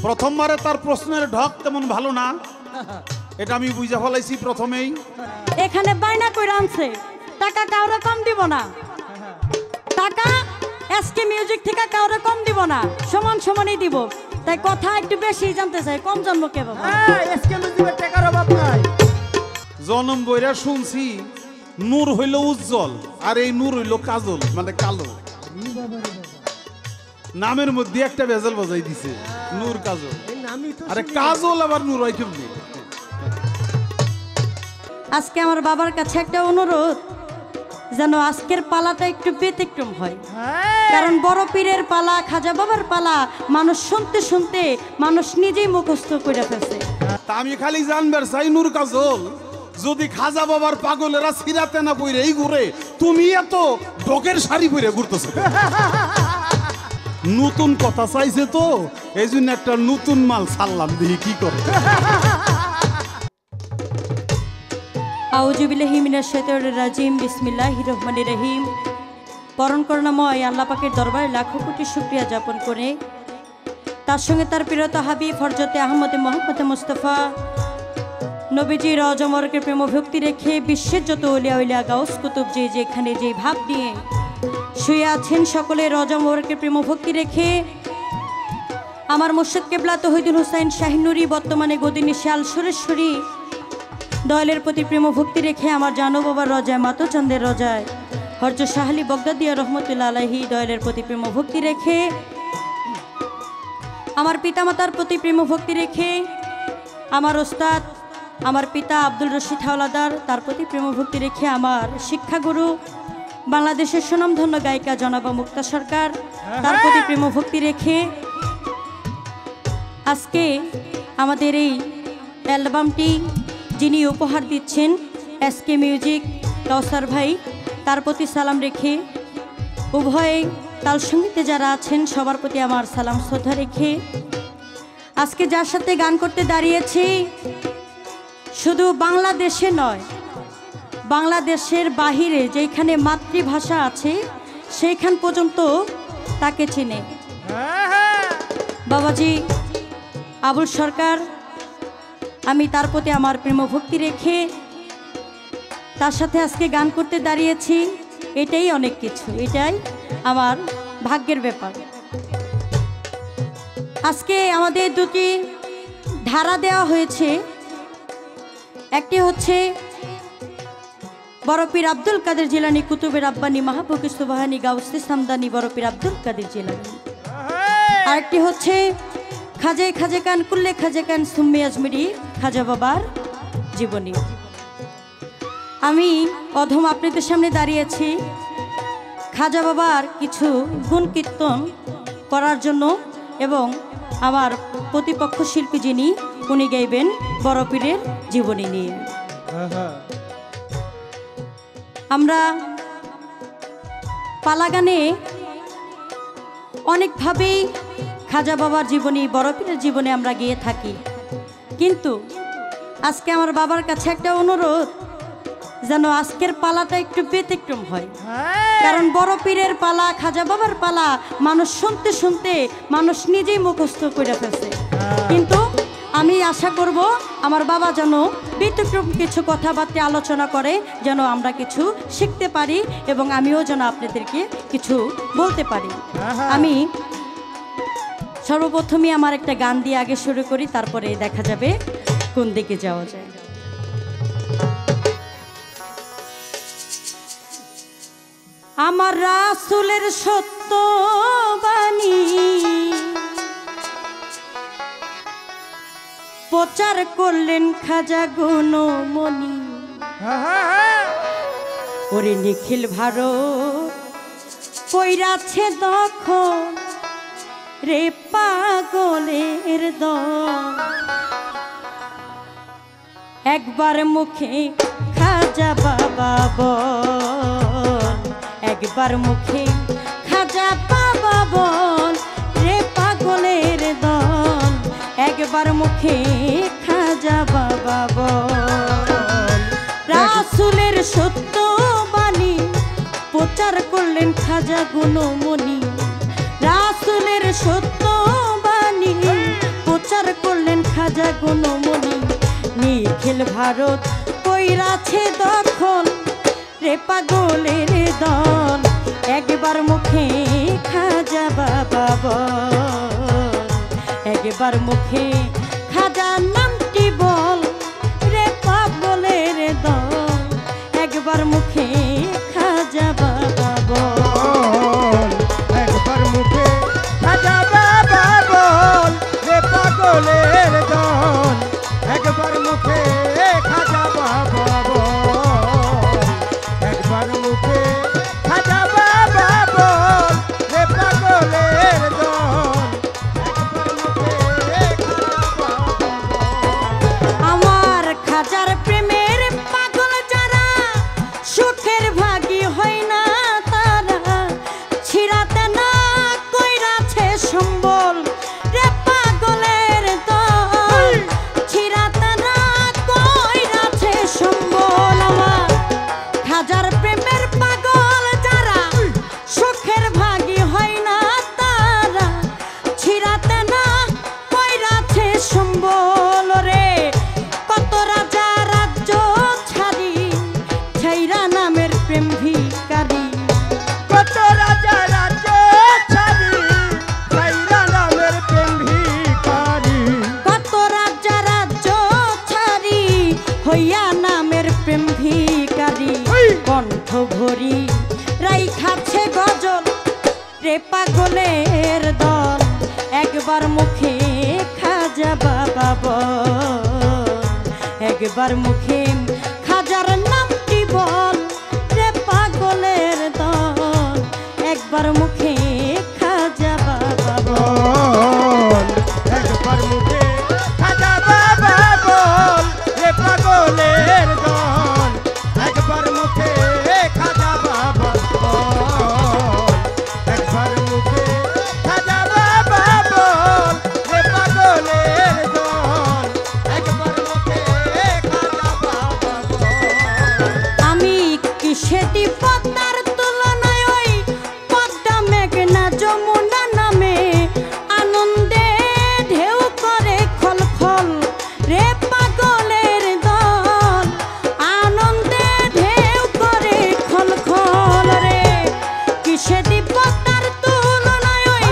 প্রথমবারে তার প্রশ্নের ঢক তেমন ভালো না, এটা আমি বুঝে ফেলাইছি প্রথমেই। এখানে বাইনা কইরা আনছে, টাকা কাউরে কম দিব না, টাকা এসকে মিউজিক থেকে কাউরে কম দিব না, সমান সমানই দিব। তাই কথা একটু বেশি জানতে চাই, কম জানবো কে বাবা? এসকে মিউজিকের টাকার অভাব নাই। জনম বইরা শুনছি নূর হইল উজ্জ্বল, আর এই নূর হইল কাজল, মানে কালো। নামের মধ্যে একটা ভেজাল বাজাই দিছে, নূর কাজল। আরে কাজল আবার নূর হয় কেমনি? আজকে আমার বাবার কাছে একটা অনুরোধ, যেন আজকের পালাটা একটু ব্যতিক্রম হয়। কারণ বড় পীরের পালা, খাজা বাবার পালা মানুষ শুনতে শুনতে মানুষ নিজেই মুখস্থ করে ফেলছে। তা আমি খালি জানবার চাই, নূর কাজল, যদি খাজা বাবার পাগলেরা সিরাতে না পইরে এই ঘুরে, তুমি এত ডকের শাড়ি পরে ঘুরতেছো। নতুন কথা চাইছে তো, এই জন্য একটা নতুন মাল ছাড়লাম, দেখি কি করে। আউযু বিল্লাহি মিনাশ শাইতানির রাজিম, বিসমিল্লাহির রহমানির রহিম। পরম করুণাময় আল্লাহ পাকের দরবারে লাখো কোটি শুকরিয়া জ্ঞাপন করে, তার সঙ্গে তার প্রিয়তা হাবিব হযরতে আহমদে মুহাম্মদ মুস্তাফা নবীজি রওজা মোবারকের প্রেম ভক্তি রেখে বিশ্বের যত আউলিয়া উলিয়া গাউস কুতুব যে যেখানে যে ভাব নিয়ে শুয়ে আছেন, সকলে রওজা মোবারকের প্রেম ভক্তি রেখে আমার মুর্শিদ কেবলা তৌহিদুল হোসেন শাহিনুরী, বর্তমানে গদিনী শাল সুরেশ্বরী দয়ালের প্রতি প্রেম ভক্তি রেখে আমার জানু বাবার রজায়, মাতচন্দের রজায় হরজ শাহলি বগদাদিয়া রহমতুল্লাহ আলাইহি দয়ালের প্রতি প্রেম ভক্তি রেখে, আমার পিতামাতার প্রতি প্রেম ভক্তি রেখে, আমার ওস্তাদ আমার পিতা আব্দুল রশিদ হাওলাদার তার প্রতি প্রেম ভক্তি রেখে, আমার শিক্ষাগুরু বাংলাদেশের সুনামধন্য গায়িকা জনাবা মুক্তা সরকার তার প্রতি প্রেম ভক্তি রেখে, আজকে আমাদের এই অ্যালবামটি যিনি উপহার দিচ্ছেন এসকে মিউজিক কাউসার ভাই, তার প্রতি সালাম রেখে, উভয় তাল সঙ্গীতে যারা আছেন সবার প্রতি আমার সালাম শ্রদ্ধা রেখে, আজকে যার সাথে গান করতে দাঁড়িয়েছি শুধু বাংলাদেশে নয়, বাংলাদেশের বাহিরে যেখানে মাতৃভাষা আছে সেইখান পর্যন্ত তাকে চিনে। বাবাজি আবুল সরকার, আমি তার প্রতি আমার প্রেম ভক্তি রেখে তার সাথে আজকে গান করতে দাঁড়িয়েছি, এটাই অনেক কিছু, এটাই আমার ভাগ্যের ব্যাপার। আজকে আমাদের দুটি ধারা দেওয়া হয়েছে, একটি হচ্ছে বড় পীর আব্দুল কাদের জিলানী কুতুবের আব্বানি মাহবুবুর সুবহানী গাউসে সামদানি বড় পীর আব্দুল কাদের জিলানী, আরেকটি হচ্ছে খাজে খাজে কান কুল্লে খাজে কান সুম্মি আজমিরি খাজা বাবার জীবনী। আমি অধম আপনাদের সামনে দাঁড়িয়েছি খাজা বাবার কিছু গুণ কীর্তন করার জন্য, এবং আমার প্রতিপক্ষ শিল্পী যিনি উনি গাইবেন বড় পীরের জীবনী নিয়ে। আমরা পালা গানে অনেকভাবেই খাজা বাবার জীবনী, বড় পীরের জীবনে আমরা গিয়ে থাকি, কিন্তু আজকে আমার বাবার কাছে একটা অনুরোধ, যেন আজকের পালাটা একটু ব্যতিক্রম হয়। কারণ বড় পীরের পালা, খাজা বাবার পালা মানুষ শুনতে শুনতে মানুষ নিজেই মুখস্থ করে ফেলছে, কিন্তু আমি আশা করব আমার বাবা যেন ব্যতিক্রম কিছু কথাবার্তা আলোচনা করে, যেন আমরা কিছু শিখতে পারি এবং আমিও যেন আপনাদেরকে কিছু বলতে পারি। আমি সর্বপ্রথমে আমার একটা গান দিয়ে আগে শুরু করি, তারপরে দেখা যাবে কোন দিকে যাওয়া যায়। আমার রাসূলের সত্য বাণী প্রচার করলেন খাজা গুণমণি, ওরে নিখিল ভারত কইরাছে দখল রে পাগলের দল, একবার মুখে খাজা বাবা বল, একবার মুখে খাজা বাবা বল রে পাগলের দল, একবার মুখে খাজা বাবা বল। রাসূলের সত্য বাণী প্রচার করলেন খাজা গুণমণি, রাসূলের সত্য বাণী খাজা গুণমণি নিখিল ভারত কইরাছে দখল রে পাগলের দল একবার মুখে খাজা বাবা বল একবার মুখে খাজার নামটি বল রে পাগলের দল একবার মুখে খাজা বাবা বল একবার মুখে খাজা বাবা বল রে পাগলের দল একবার মুখে খাজা বাবা বল একবার মুখে খাজা বাবা বল রে পাগলের দল একবার মুখে খাজা বাবা আমার খাজার প্রেমের পাগল যারা সুখের ভাগী হয় না তারা ছিড়াতে না কইরাছে সম্বল রে পাগলের দল ছিড়াতে না কইরাছে সম্বল আমার খাজার প্রেমের পাগল যারা সুখের ভাগী হয় না তারা ছিড়াতে না কইরাছে সম্বল রে কত রাজা রাজ্য ছাড়ি ছাইরা নামের প্রেম ভিকারি কত রাজা রাজ্য ছাড়ি ছাইরা নামের প্রেম ভিখারি কত রাজা রাজ্য ছাড়ি হইয়া নামের প্রেম ভিকারি কণ্ঠ ভরি রাই খাচ্ছে গজল রে পাগলের দল একবার মুখে খাজা বাবা বল একবার মুখে খাজার নামটি বল রে পাগলের দল একবার মুখে খাজা বাবা বল বল একবার মুখে খাজা বাবা বল রে পাগলের দল একবার মুখে খাজা বাবা বল একবার মুখে খাজা বাবা বল রে পাগলের দল একবার মুখে খাজা বাবা বল আমি কিসেটি পদ্মার তুলনায় ওই পদ্মা মেঘনা যমুনা নামে আনন্দে ঢেউ করে খল খল রে পাগলের দল আনন্দে ঢেউ করে খল খল রে কিসেটি পদ্মার তুলনায় ওই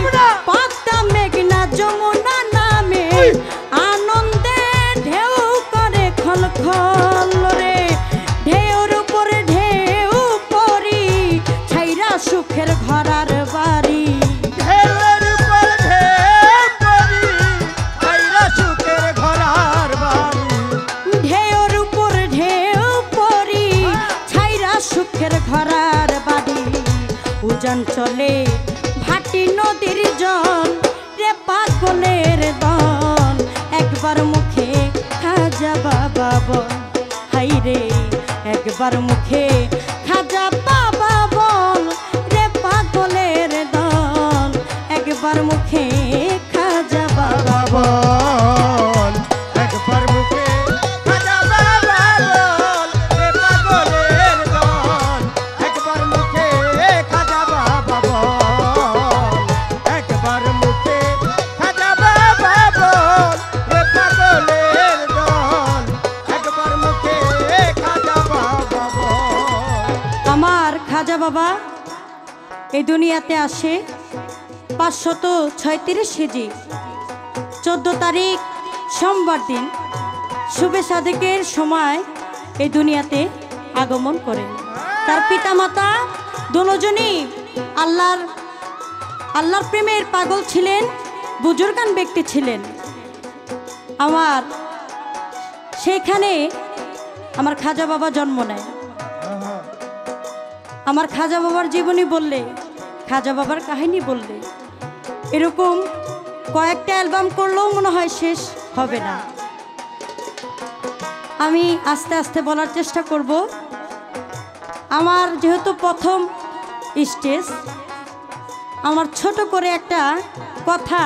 পদ্মা মেঘনা যমুনা নামে আনন্দে ঢেউ করে খল খল রে ঢেউর উপরে ঢেউ পরি ছাইরা সুখের ঘরার বাড়ি ঢেউয়ের উপর ঢেউ পরি ছাইরা সুখের ঘরার বাড়ি ঢেউর উপর ঢেউ পরি ছাইরা সুখের ঘরার বাড়ি উজান চলে ভাটি নদীর জল রে পাগলের দল একবার মুখে খাজা বাবা বল হাই রে একবার মুখে খাজা বাবা বল রে পাগলের দল একবার মুখে খাজা বাবা বল একবার মুখে খাজা বাবা বল রে পাগলের দল একবার মুখে খাজা বাবা বল একবার মুখে খাজা বাবা বল রে পাগলের দল একবার মুখে খাজা বাবা বল আমার খাজা বাবা এই দুনিয়াতে আসে 536 হিজরি 14 তারিখ সোমবার দিন শুভে সাদেকের সময় এই দুনিয়াতে আগমন করেন তার পিতামাতা দুজনই আল্লাহর প্রেমের পাগল ছিলেন বুজুর্গান ব্যক্তি ছিলেন আমার সেইখানে আমার খাজা বাবা জন্ম নেয় আমার খাজা বাবার জীবনী বললে খাজা বাবার কাহিনী বললে এরকম কয়েকটা অ্যালবাম করলেও মনে হয় শেষ হবে না আমি আস্তে আস্তে বলার চেষ্টা করব আমার যেহেতু প্রথম স্টেজ আমার ছোট করে একটা কথা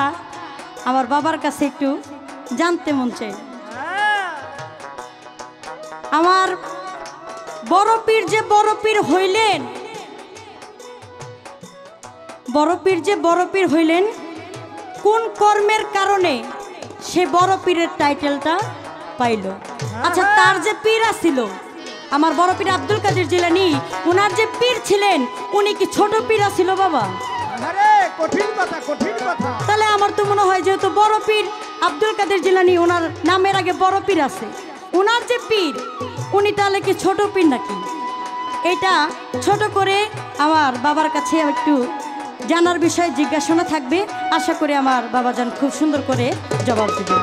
আমার বাবার কাছে একটু জানতে মন চাই আমার বড় পীর যে বড় পীর হইলেন বড় পীর যে বড় পীর হইলেন কোন কর্মের কারণে সে বড় পীরের টাইটেলটা পাইল। আচ্ছা, তার যে পীর ছিল আমার বড় পীর আব্দুল কাদের জিলানী, ওনার যে পীর ছিলেন উনি কি ছোট পীর ছিল বাবা? আরে কঠিন কথা, কঠিন কথা। তাহলে আমার তো মনে হয় যেহেতু বড় পীর আব্দুল কাদের জিলানী, ওনার নামের আগে বড় পীর আছে, ওনার যে পীর উনি তাহলে কি ছোট পীর নাকি? এটা ছোট করে আমার বাবার কাছে একটু জানার বিষয়ে জিজ্ঞাসা থাকবে, আশা করি আমার বাবাজান খুব সুন্দর করে জবাব দেবে।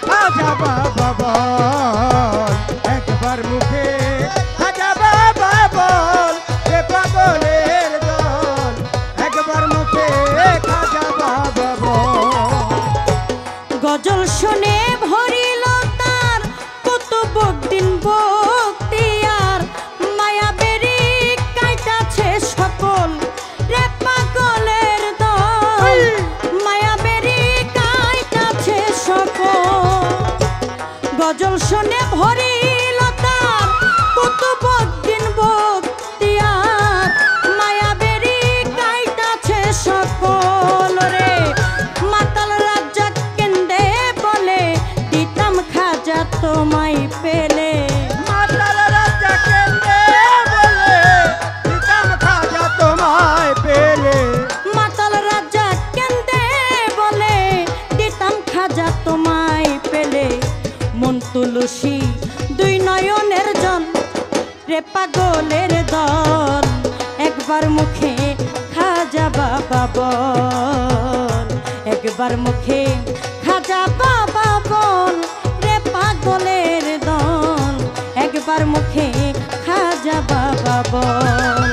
খাজা বাবা বল একবার মুখে, খাজা বাবা বল রে পাগলের দল, একবার মুখে খাজা বাবা বল। গজল শুনে ভরিল তার কত বকদিন বক্তিয়ার, মায়া বেরি কাইটাছে সকল রে পাগলের দল, মায়া বেরি কাইটাছে সকল। গজল শুনে ভরিল তার কত বকদিন বক্তিয়ার, মায়া বেরি কাইটাছে সকল রে। মাতাল রাজা কেন্দে বলে দিতাম খাজা তোমায় পেলে, মাতাল রাজা কেন্দে বলে দিতাম খাজা তোমায় পেলে, মাতাল রাজা কেন্দে বলে দিতাম খাজা তোমায় পেলে। মন তুলসী দুই নয়নের জল রে পাগলের দল, একবার মুখে খাজা বাবা বল, একবার মুখে খাজা বাবা বল রে পাগলের দল, একবার মুখে খাজা বাবা বল।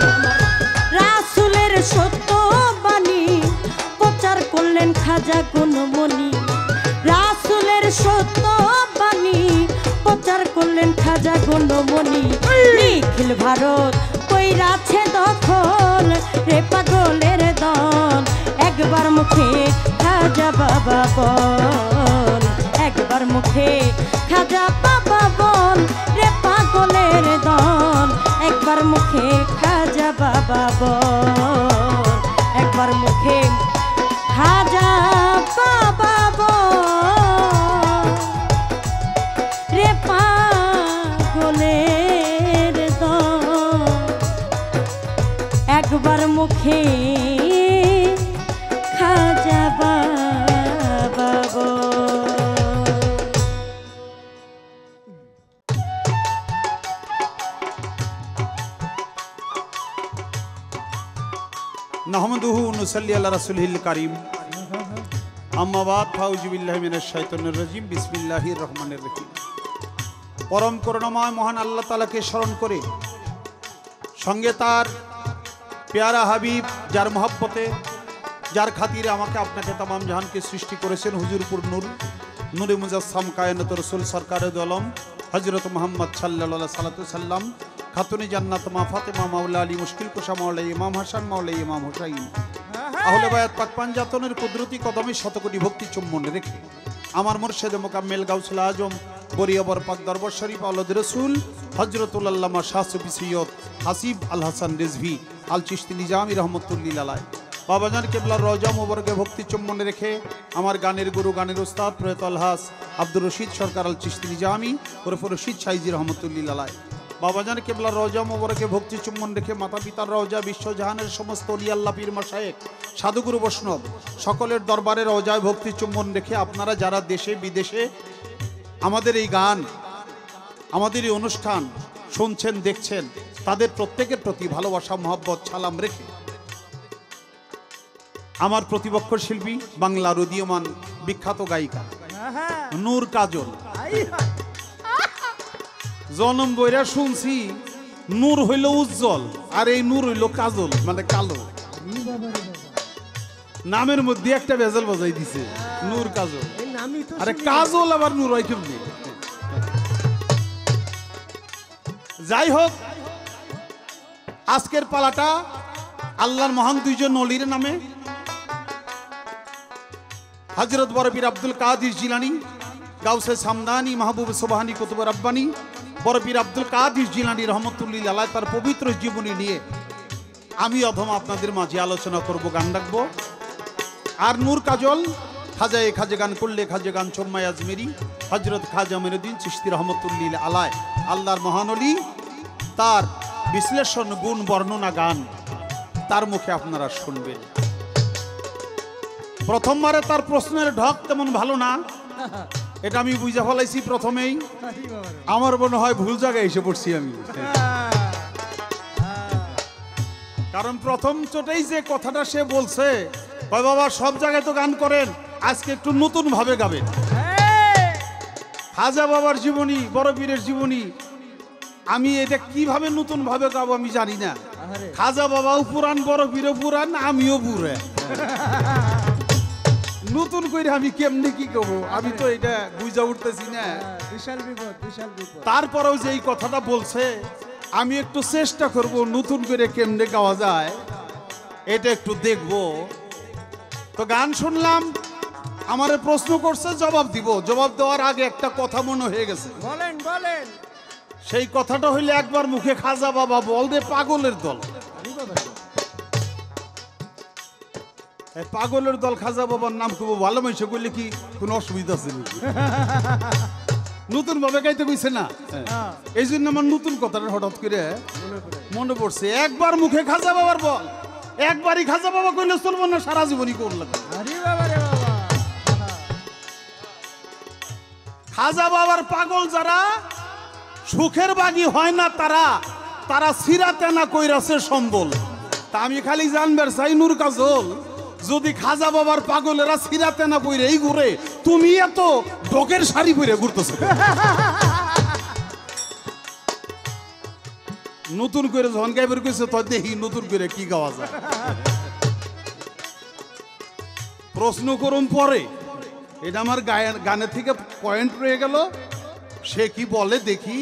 রাসূলের সত্য বাণী প্রচার করলেন খাজা গুণমণি, রাসূলের সত্য বাণী প্রচার করলেন খাজা গুণমণি। নিখিল ভারত কইরাছে দখল রে পাগলের দল, একবার মুখে খাজা বাবা বল, একবার মুখে খাজা বাবা বল রে পাগলের দল, একবার মুখে খাজা বাবা বল, একবার মুখে খাজা বাবা বল রে পাগলের দল, একবার মুখে খাজা বাবা বল। নাহমাদুহু নুসাল্লি আলা রাসূলিল কারীম, আম্মা বাদ, ফাউযু বিল্লাহি মিনাশ শাইতানির রাজীম, বিসমিল্লাহির রহমানির রহিম। পরম করুণাময় মহান আল্লাহ তাআলাকে স্মরণ করে, সঙ্গে তার পেয়ারা হাবিব যার মহব্বতে যার খাতিরে আমাকে আপনাকে তামাম জাহানকে সৃষ্টি করেছেন, হুজুরপুর নূর নূরে মুজাসসাম কায়নাত রাসূল সরকারে দো আলম হযরত মুহাম্মদ সাল্লাল্লাহু আলাইহি সাল্লাতু সাল্লাম, খাতুনে জান্নাত মা ফাতেমা, মাওলা আলী, মুশকিল কুশা মাওলা ইমাম হাসান, মাওলা ইমাম হুসাইন, আহলে বায়াত পাক পাঞ্জাতনের কুদরতি কদমে শতকোটি ভক্তি চুম্বন রেখে আমার মুর্শিদে মোকাম্মেল গাউসুল আজম বরিয়াবর পাক দরবার শরীফ আওলাদ রাসূল হযরতুল আল্লামা শাহ সুফি সৈয়দ হাসিব আল হাসান রিজভী আল চিশতি নিজামী রহমতুল্লাহ আলাইহি বাবাজান কেবলার রওজা মুবারকে ভক্তি চুম্বন রেখে আমার গানের গুরু, গানের উস্তাদ প্রয়াত আলহাস আব্দুর রশিদ সরকার আল চিশতি নিজামী ওরফ রশিদ সাইজি রহমতুল্লাহ আলাইহি বাবাজান কেবলার রওজা মুবারকে ভক্তি চুম্বন রেখে মাতা পিতার রওজা, বিশ্বজাহানের সমস্ত ওলি আল্লাহ পীর মাশায়েখ সাধুগুরু বৈষ্ণব সকলের দরবারে রওজায় ভক্তি চুম্বন রেখে আপনারা যারা দেশে বিদেশে আমাদের এই গান, আমাদের এই অনুষ্ঠান শুনছেন, দেখছেন, তাদের প্রত্যেকের প্রতি ভালোবাসা, মহব্বত, সালাম রেখে আমার প্রতিপক্ষ শিল্পী বাংলার উদীয়মান বিখ্যাত গায়িকা নূর কাজল, জনম বইরা শুনছি নূর হইল উজ্জ্বল আর এই নূর হইল কাজল মানে কালো, নামের মধ্যে একটা ভেজাল বাজাই দিছে নূর কাজল, আরে কাজল আবার নূর হয় কেমনি? যাই হোক, আজকের পালাটা আল্লাহর মহান দুইজন নলির নামে, হযরত বড় পীর আব্দুল কাদির জিলানী, গাউসে সামদানি, মাহবুব সুবহানি, কুতুব রাব্বানি, বড় পীর আব্দুল কাদির জিলানী রহমতুল্লাহ আলাইহি তার পবিত্র জীবনী নিয়ে আমি অধম আপনাদের মাঝে আলোচনা করব, গান রাখবো। আর নূর কাজল খাজায়ে খাজে গান করলে খাজে গান চম্মাই আজমেরি হজরত খাজা মঈনুদ্দিন চিশতি রহমতুল্লিল আলায় আল্লাহর মহানলি তার বিশ্লেষণ গুণ বর্ণনা গান তার মুখে আপনারা শুনবেন। প্রথমবারে তার প্রশ্নের ঢক তেমন ভালো না, এটা আমি বুঝে ফেলাইছি প্রথমেই। আমার মনে হয় ভুল জায়গায় এসে পড়ছি আমি, কারণ প্রথম চোটেই যে কথাটা সে বলছে, কয় বাবা সব জায়গায় তো গান করেন, আজকে একটু নতুন ভাবে গাবেন। খাজা বাবার জীবনী, বড় পীরের জীবনী, আমি এটা কিভাবে নতুন ভাবে গাবো আমি জানি না। খাজা বাবাও পুরান, বড় পীরও পুরান, আমিও পুরা, নতুন করে আমি কেমনে কি করবো, আমি তো এটা বুঝা উঠতেছি না। বিশাল বিপদ, বিশাল বিপদ। তারপরেও যে এই কথাটা বলছে, আমি একটু চেষ্টা করব নতুন করে কেমনে গাওয়া যায়, এটা একটু দেখব। তো গান শুনলাম, আমারে প্রশ্ন করছে, জবাব দিব। জবাব দেওয়ার আগে একটা কথা মনে হয়ে গেছে। বলেন বলেন। সেই কথাটা হইলে একবার মুখে খাজা বাবা বল দে পাগলের দল। এই পাগলের দল খাজা বাবার নাম খুব ভালো মাইছে করলে কি কোনো অসুবিধা আছে নাকি? নতুন ভাবে গাইতে কইছে না, এই জন্য আমার নতুন কথাটা হঠাৎ করে মনে পড়ছে। একবার মুখে খাজা বাবার বল, একবারই খাজা বাবা কইলে চলবো না, সারা জীবনই করলাম। খাজা বাবার পাগল যারা, সুখের বাগি হয় না তারা, তারা সিরাতে না কইরাছে সম্বল। তা আমি খালি জানবার চাই নূর কাজল, যদি খাজা বাবার পাগলেরা সিরাতে না কইরে এই ঘুরে, তুমি এত ডকের শাড়ি পরে ঘুরতেছ। নতুন করে যখন গাইবার কইছে তো দেখি নতুন করে কি গাওয়া যায়। প্রশ্ন করুন পরে, এটা আমার গানের থেকে পয়েন্ট রয়ে গেল। সে কি বলে দেখি,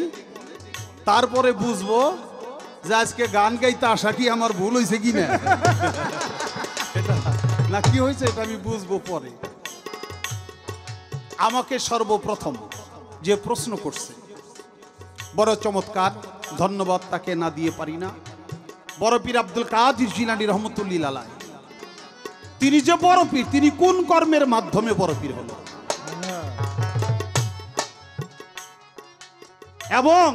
তারপরে বুঝবো যে আজকে গান গাইতে আসা কি আমার ভুল হয়েছে কি না, না কি হয়েছে এটা আমি বুঝবো পরে। আমাকে সর্বপ্রথম যে প্রশ্ন করছে বড় চমৎকার, ধন্যবাদ তাকে না দিয়ে পারি না। বড় পীর আব্দুল কাদির জিলানী রহমতুল্লিল আলাইহ, তিনি যে বড় পীর, তিনি কোন কর্মের মাধ্যমে বড় পীর হলো, এবং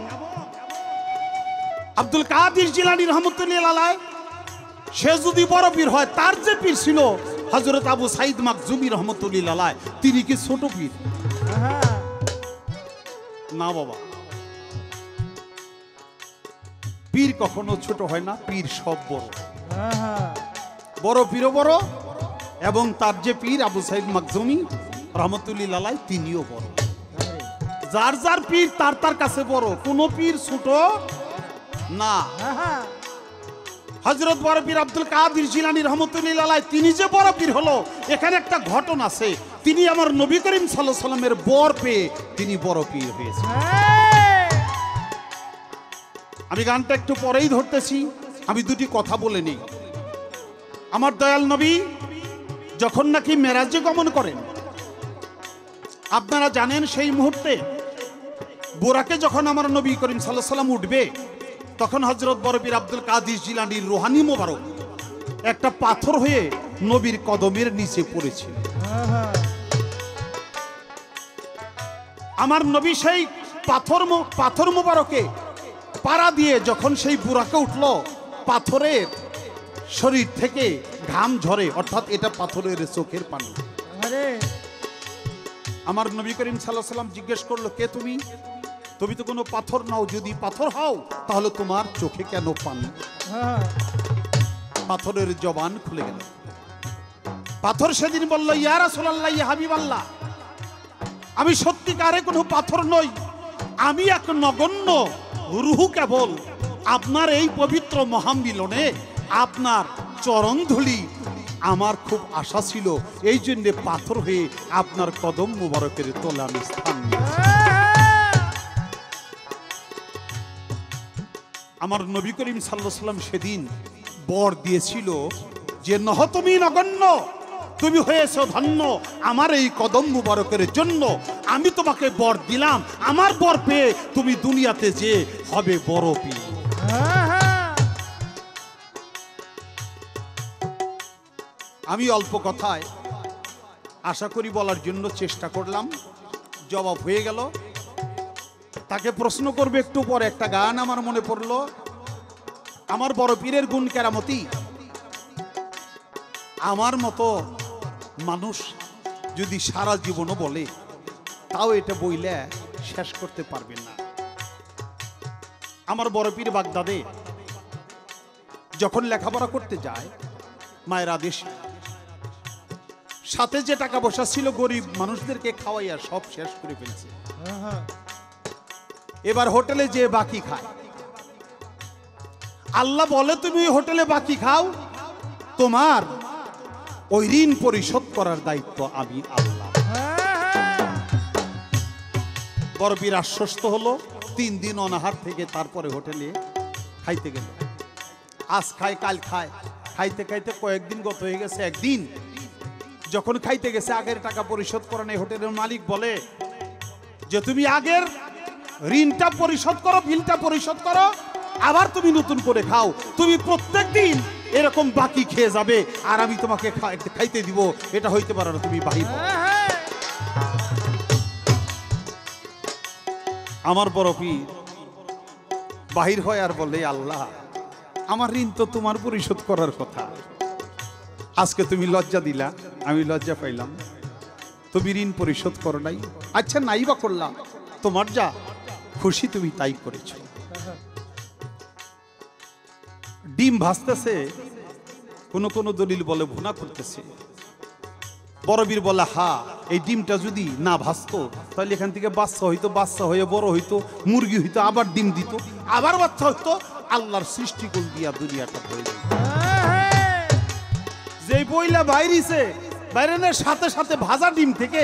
আব্দুল কাদির জিলানী রহমতুল্লিল আলাইহ সে যদি বড় পীর হয়, তার যে পীর ছিল হযরত আবু সাইদ মাকজুমি রহমতুল্লিল আলাইহ, তিনি কি ছোট পীর? না বাবা, পীর কখনো ছোট হয় না, পীর সব বড়। বড় পীরও বড়, এবং তার যে পীর আবু সাইদ মাকজুমি রহমতুল্লিল আলাইহ, তিনিও বড়। যার যার পীর তার তার কাছে বড়, কোনো পীর ছোট না। হযরত বড় পীর আব্দুল কাদির জিলানী রহমতুল্লাহ আলাইহ, তিনি যে বড় পীর হলো, এখানে একটা ঘটনা আছে। তিনি আমার নবী করিম সাল্লাল্লাহু আলাইহি সাল্লামের বর পেয়ে তিনি বড় পীর হয়েছে। আমি গানটা একটু পরেই ধরতেছি, আমি দুটি কথা বলে নিই। আমার দয়াল নবী যখন নাকি মেরাজে গমন করেন, আপনারা জানেন সেই মুহূর্তে বোরাকে যখন আমার নবী করিম সাল্লাল্লাহু আলাইহি সাল্লাম উঠবে, তখন হযরত বড় পীর আব্দুল কাদির জিলানীর রুহানি মোবারক একটা পাথর হয়ে নবীর কদমের নিচে পড়েছিল। আমার নবী সেই পাথর মোবারকে পাড়া দিয়ে যখন সেই বুরাকে উঠল, পাথরের শরীর থেকে ঘাম ঝরে, অর্থাৎ এটা পাথরের চোখের পানি। আমার নবী করিম সাল্লাল্লাহু আলাইহি সাল্লাম জিজ্ঞেস করলো, কে তুমি? তুমি তো কোনো পাথর নাও, যদি পাথর হও তাহলে তোমার চোখে কেন পানি? পাথরের জবান খুলে গেল। পাথর সেদিন বলল, ইয়া রাসূলুল্লাহ, ইয়া হাবিবাল্লাহ, আমি সত্যিকারে কোনো পাথর নই, আমি এক নগণ্য রূহ, কেবল আপনার এই পবিত্র মহামিলনে আপনার চরণ ধুলি আমার খুব আশা ছিল, এই জন্য পাথর হয়ে আপনার কদম মুবারকের তলে আমি স্থান নিয়েছি। আমার নবী করিম সাল্লাল্লাহু আলাইহি সাল্লাম সেদিন বর দিয়েছিল যে, নহ তুমি নগণ্য, তুমি হয়েছো ধন্য আমার এই কদম মুবারকের জন্য। আমি তোমাকে বর দিলাম, আমার বর পেয়ে তুমি দুনিয়াতে যে হবে বড় পীর। আমি অল্প কথায় আশা করি বলার জন্য চেষ্টা করলাম, জবাব হয়ে গেল। তাকে প্রশ্ন করবে একটু পরে। একটা গান আমার মনে পড়লো, আমার বড় পীরের গুণ কেরামতি। আমার মতো মানুষ যদি সারা জীবনও বলে, তাও এটা বইলে শেষ করতে পারবেন না। আমার বড় পীর বাগদাদে যখন লেখাপড়া করতে যায়, মায়ের আদেশ, সাথে যে টাকা পয়সা ছিল গরিব মানুষদেরকে খাওয়াইয়া সব শেষ করে ফেলছে। এবার হোটেলে যে বাকি খায়। আল্লাহ বলে, তুমি ওই হোটেলে বাকি খাও, তোমার ওই ঋণ পরিশোধ করার দায়িত্ব আমি আল্লাহ। বড় পীর আশ্বস্ত হলো। 3 দিন অনাহার থেকে তারপরে হোটেলে খাইতে গেল। আজ খায়, কাল খায়, খাইতে খাইতে কয়েকদিন গত হয়ে গেছে। একদিন যখন খাইতে গেছে, আগের টাকা পরিশোধ করে নাই। হোটেলের মালিক বলে যে তুমি আগের ঋণটা পরিশোধ করো, বিলটা পরিশোধ করো, আবার তুমি নতুন করে খাও। তুমি প্রত্যেক দিন এরকম বাকি খেয়ে যাবে আর আমি তোমাকে খাইতে দিব, এটা হইতে পারে না, তুমি বাহির হও। আমার বড় পীর বাহির হয় আর বলে, আল্লাহ আমার ঋণ তো তোমার পরিশোধ করার কথা, আজকে তুমি লজ্জা দিলা, আমি লজ্জা পাইলাম, তুমি ঋণ পরিশোধ করো নাই। আচ্ছা নাই বা করলাম, তোমার যা খুশি তুমি তাই করেছ। ডিম ভাজতেছে, কোন কোন দলিল বলে ভুনা করতেছে। বড়বীর বলে, হা, এই ডিমটা যদি না ভাজতো তাহলে এখান থেকে বাচ্চা হইতো, বাচ্চা হয়ে বড় হইতো, মুরগি হইতো, আবার ডিম দিত, আবার বাচ্চা হইতো, আল্লাহর সৃষ্টিকুল দিয়া দুনিয়াটা হয়ে যেত। যে বইলা বাইরিছে, বাইরেনের সাথে সাথে ভাজা ডিম থেকে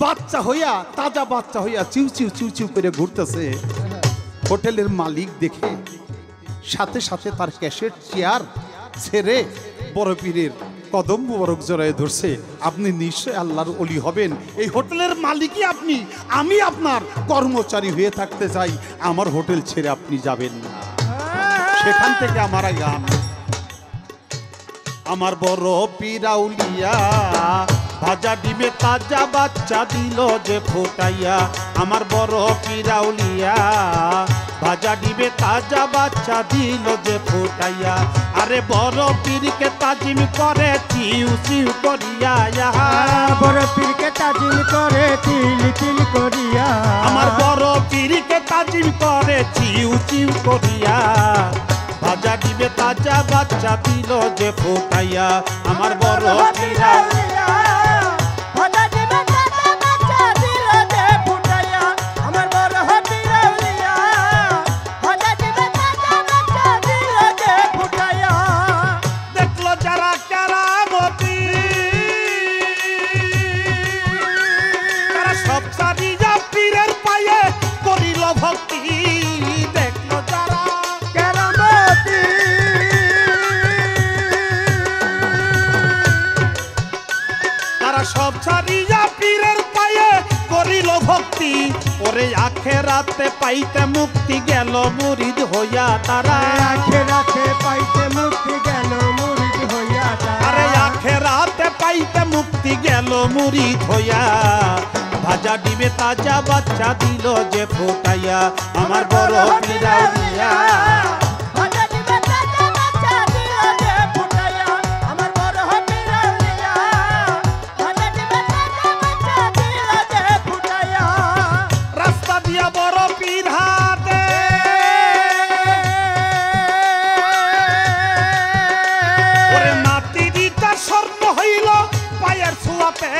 বাচ্চা হইয়া, তাজা বাচ্চা হইয়া চিউ চিউ চিউ চিউ করে ঘুরতেছে। হোটেলের মালিক দেখে সাথে সাথে তার ক্যাশের চেয়ার ছেড়ে বড় পীরের কদম মুবারক জড়ায় ধরছে। আপনি নিশ্চয় আল্লাহর ওলি হবেন, এই হোটেলের মালিকই আপনি, আমি আপনার কর্মচারী হয়ে থাকতে চাই, আমার হোটেল ছেড়ে আপনি যাবেন না। সেখান থেকে আমার গান, আমার বড় পীর আউলিয়া ভাজা ডিমে তাজা বাচ্চা দিল যে ফুটাইয়া। আমার বড় পীর আউলিয়া ভাজা ডিমে তাজা বাচ্চা দিল যে ফুটাইয়া। আরে বড় পীরকে তাজিম করে চিউ চিউ করিয়া, বড় পীরকে তাজিম করে তিল তিল করিয়া। আমার বড় পীরকে তাজিম করে চিউ চিউ করিয়া। ভাজা ডিমে তাজা বাচ্চা দিল যে ফুটাইয়া। আমার বড় পীর আউলিয়া ভাজা ডিমে তাজা বাচ্চা দিল যে ফুটাইয়া। আমার বড় পীর আউলিয়া ভাজা ডিমে তাজা বাচ্চা দিল যে ফুটাইয়া। দেখলো যারা কেরামতি, তারা সব সারিয়া পীরের পায়ে করিল ভক্তি। দেখলো যারা কেরামতি, তারা সব সারিয়া পীরের পায়ে করিল ভক্তি। ওরে আখেরাতে পাইতে মুক্তি গেল মুরিদ হইয়া তারা। আখেরাতে পাইতে মুক্তি গেল মুরিদ হইয়া তারা। আরে আখেরাতে পাইতে মুক্তি গেল মুরিদ হইয়া। ভাজা ডিমে তাজা বাচ্চা দিল যে ফুটাইয়া। আমার বড় পীর আউলিয়া ভাজা ডিমে তাজা বাচ্চা দিল যে ফুটাইয়া। আমার বড় পীর আউলিয়া ভাজা ডিমে তাজা বাচ্চা দিল যে ফুটাইয়া। রাস্তা দিয়া বড় পীর হাতে, ওরে মাটিটা স্বর্ণ হইল পায়ের ছোঁয়াতে।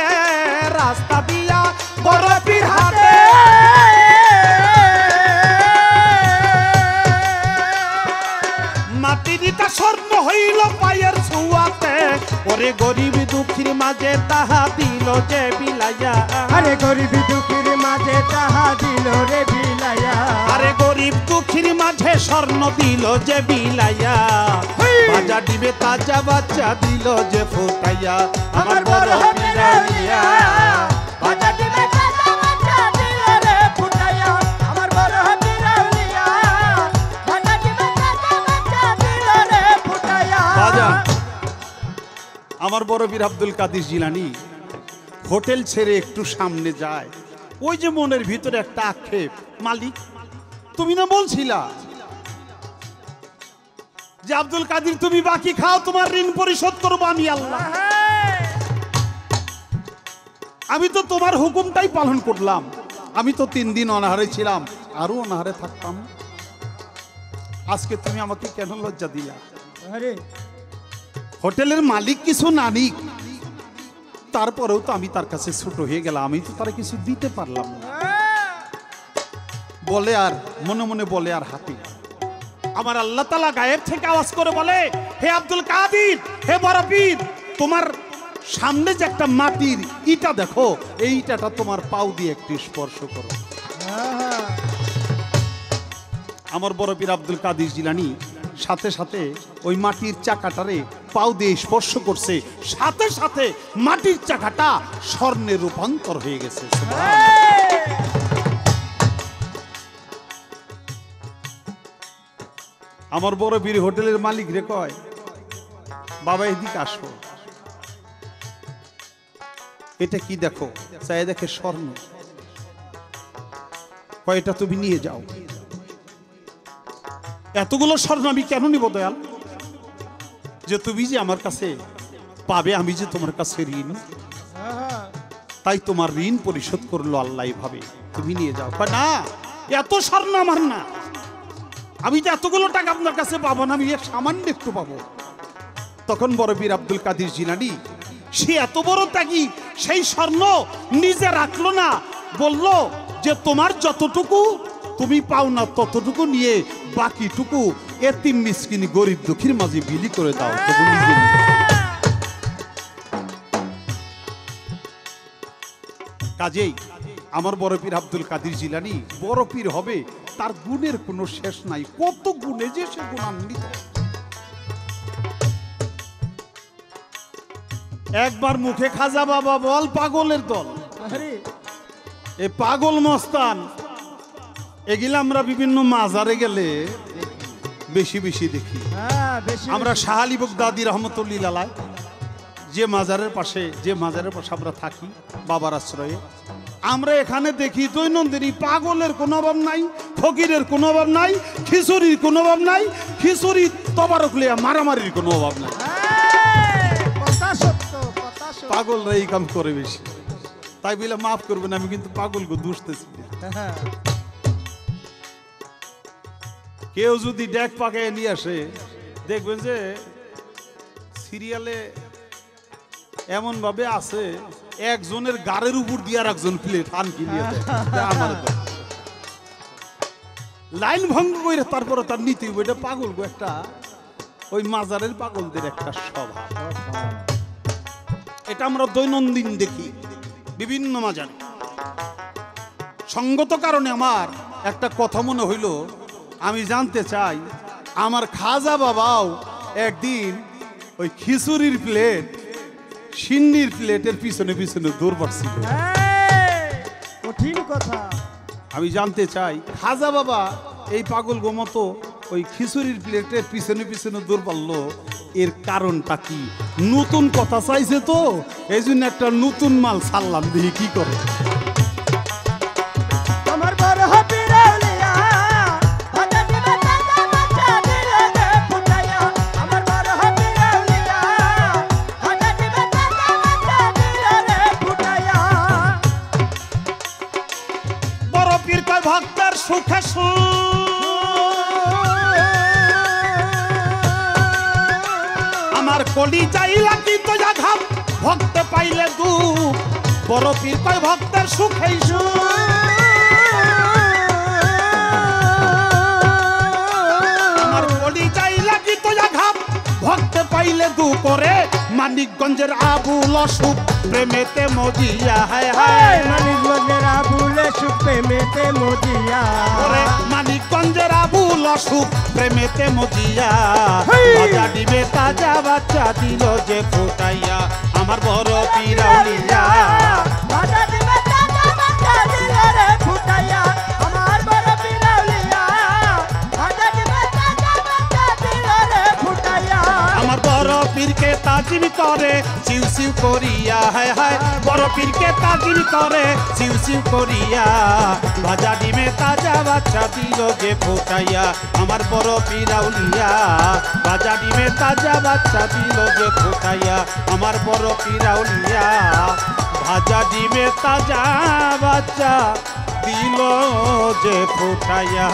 রাস্তা দিয়া বড় পীর হাতে, মাটিটা স্বর্ণ হইল পায়ের ছোঁয়াতে। ওরে গরিব দুঃখীর মাঝে তাহা দিল যে বিলাইয়া। আরে গরিব দুঃখীর মাঝে তাহা দিল রে বিলাইয়া। আরে গরিব দুঃখীর মাঝে স্বর্ণ দিল যে বিলাইয়া। ভাজা ডিমে তাজা বাচ্চা দিল যে ফুটাইয়া। আমার বড় পীর আউলিয়া ভাজা ডিমে তাজা বাচ্চা দিল রে ফুটাইয়া। আমার বড় পীর আউলিয়া ভাজা ডিমে তাজা বাচ্চা দিল রে ফুটাইয়া। বাজান, আমার বড় পীর আব্দুল কাদির জিলানী হোটেল ছেড়ে একটু সামনে যায়, ওই যে মনের ভিতরে একটা আক্ষেপ, মালিক তুমি না বলছিলা যে আব্দুল কাদির তুমি বাকি খাও, তোমার ঋণ পরিশোধ করবো আমি আল্লাহ। আমি তো তোমার হুকুমটাই পালন করলাম। আমি তো 3 দিন অনাহারে ছিলাম, আরো অনাহারে থাকতাম। আজকে তুমি আমাকে কেন লজ্জা দিলা? হোটেলের মালিক কিছু না নিক, তারপরেও তো আমি তার কাছে ছোট হয়ে গেলাম, আমি তো তারা কিছু দিতে পারলাম না। বলে আর মনে মনে বলে আর হাঁটি। আমার আল্লাহ তাআলা গায়েব থেকে আওয়াজ করে বলে, হে আব্দুল কাদির, হে বড় পীর, তোমার সামনে যে একটা মাটির ইটা দেখো, এই ইটাটা তোমার পাও দিয়ে একটু স্পর্শ করো। আমার বড় পীর আব্দুল কাদির জিলানী সাথে সাথে ওই মাটির চাকাটারে পাও দিয়ে স্পর্শ করছে, সাথে সাথে মাটির চাকাটা স্বর্ণে রূপান্তর হয়ে গেছে। আমার বড় পীর হোটেলের মালিক রে কয়, বাবা এদিকে আসো, এটা কি দেখো? চাই দেখে স্বর্ণ। কয় এটা তুমি নিয়ে যাও। এতগুলো স্বর্ণ আমি কেন নিব দয়াল? যে তুমি যে আমার কাছে পাবে, আমি যে তোমার কাছে ঋণ, তাই তোমার ঋণ পরিশোধ করলো আল্লাহ ভাবে, তুমি নিয়ে যাও। না, এত স্বর্ণ আমার না, আমি যে এতগুলো টাকা আপনার কাছে পাবো না, আমি সামান্য একটু পাবো। তখন বড় পীর আব্দুল কাদির জিলানী সে এত বড় ত্যাগী, সেই স্বর্ণ নিজে রাখলো না, বলল যে তোমার যতটুকু তুমি পাও না ততটুকু নিয়ে বাকিটুকু এতিম মিসকিন গরিব দুঃখীর মাঝে বিলি করে দাও। কাজেই আমার বড় পীর আব্দুল কাদির জিলানী বড় পীর হবে, তার গুণের কোনো শেষ নাই। কত গুণে যে সে গুণান্বিত। একবার মুখে খাজা বাবা বল পাগলের দল, এ পাগল মস্তান এগুলা আমরা বিভিন্ন মাজারে গেলে বেশি বেশি দেখি। আমরা শাহ আলী বগদাদী রহমতুল্লাহ আলাইহ যে মাজারের পাশে আমরা থাকি বাবার আশ্রয়ে, আমরা এখানে দেখি দৈনন্দিন পাগলের কোনো অভাব নাই, ফকিরের কোনো অভাব নাই, খিচুড়ির কোনো অভাব নাই, খিচুড়ি তবারক লিয়া মারামারির কোনো অভাব নাই। পাগলরা এই কাম করে বেশি, তাই বলে মাফ করবেন, আমি কিন্তু পাগলকে দুষতেছি। কেউ যদি ডেক পাকায় নিয়ে আসে, দেখবেন যে সিরিয়ালে এমন ভাবে আছে, একজনের গাড়ের উপর দিয়ে আর একজন প্লেট আন কিনিয়ে দেয়। লাইন ভঙ্গ করে তারপরে তার নীতি, ওইটা পাগল গো, একটা ওই মাজারের পাগলদের একটা স্বভাব। এটা আমরা দৈনন্দিন দেখি বিভিন্ন মাজারে। সঙ্গত কারণে আমার একটা কথা মনে হইল, আমি জানতে চাই, আমার খাজা বাবাও একদিন ওই খিচুড়ির প্লেট সিন্নির প্লেটের পিছনে পিছনে দৌড় পাচ্ছিল। কঠিন কথা। আমি জানতে চাই, খাজা বাবা এই পাগল গো মতো ওই খিচুড়ির প্লেটের পিছনে পিছনে দৌড় পারলো, এর কারণটা কি? নতুন কথা চাইছে তো, এই জন্য একটা নতুন মাল ছাড়লাম, দেখি কি করে। আমার বড় পীর আউলিয়া ভাজা দিবে তাজা বাচ্চা দিল যে ফুটাইয়া, আমার বড় পীর আউলিয়া ভাজা দিবে তাজা বাচ্চা দিল যে ফুটাইয়া। বড় পীর কয় ভক্তের সুখে আমার কলি চাইলা কি তো যাঘাম, ভক্ত পাইলে দুঃখ। বড় পীর কয় ভক্তের সুখেই আমার কলি চাইলা কি তো যাঘাম, ভক্ত পাইলে দুঃখ করে। মানিকগঞ্জের আবুল অসুখ প্রেমেতে মজিয়া, হায় হায় মানিকগঞ্জের আবুল অসুখ প্রেমেতে মজিয়া, মানিকগঞ্জের আবুল অসুখ প্রেমেতে মজিয়া। ভাজা দিবে তাজা বাচ্চা দিল যে ফুটাইয়া, আমার বড় পীর আউলিয়া ভাজা দিবে তাজা বাচ্চা দিল রে ফুটাইয়া, আমার বড় পীর আউলিয়া ভাজা দিবে তাজা বাচ্চা দিল রে ফুটাইয়া। আমার বড় পীরকে তাজিম করে, চিলসি সিউ করিয়া, হায় হায় বড় পীরকে তাগির করে সিউ সিউ করিয়া। ভাজা ডিমে তাজা বাচ্চা দিল যে ফোটাইয়া, আমার বড় পীর আউলিয়া। ভাজা ডিমে তাজা বাচ্চা দিল যে ফোটাইয়া, আমার বড় পীর আউলিয়া। ভাজা ডিমে তাজা বাচ্চা দিল যে ফোটাইয়া।